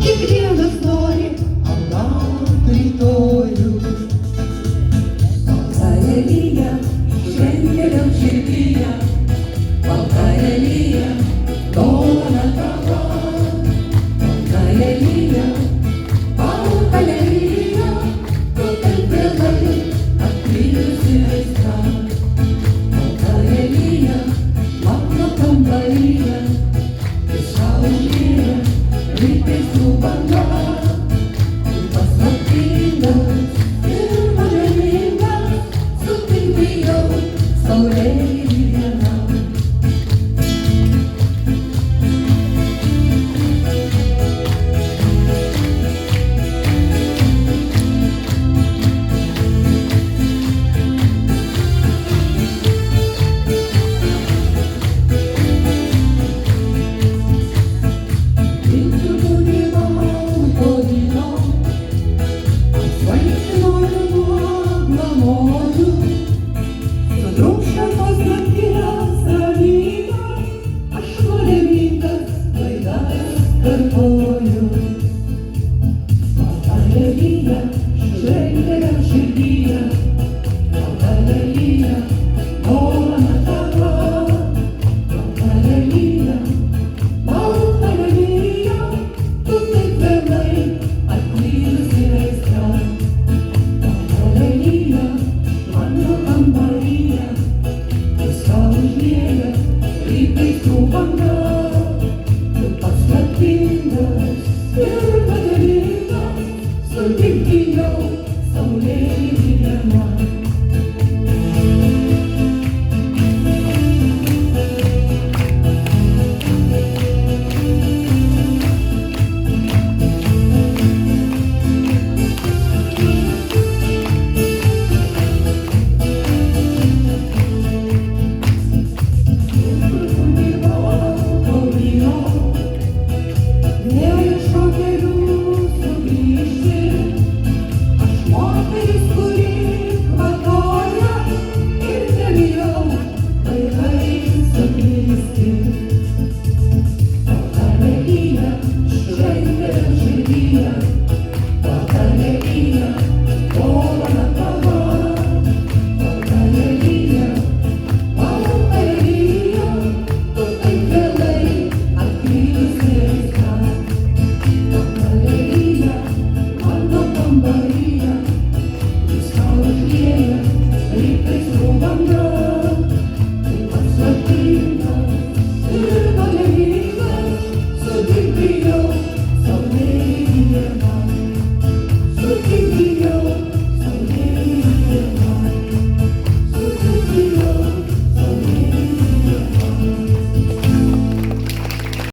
kiekvienas nori augant rytojų. Baltąją lyją šventėliam širdyje, baltąją lyją dovana tavo. Baltąją lyją, baltąją lyją, tu taip vėlai atvykusi aistra. Baltąją lyją, mano kambaryje, išaušėja rytais banga. Paslaptingas ir nuodėmingas, sutinki jau saulėlydį vienam. Kartuoju, baltąją lyją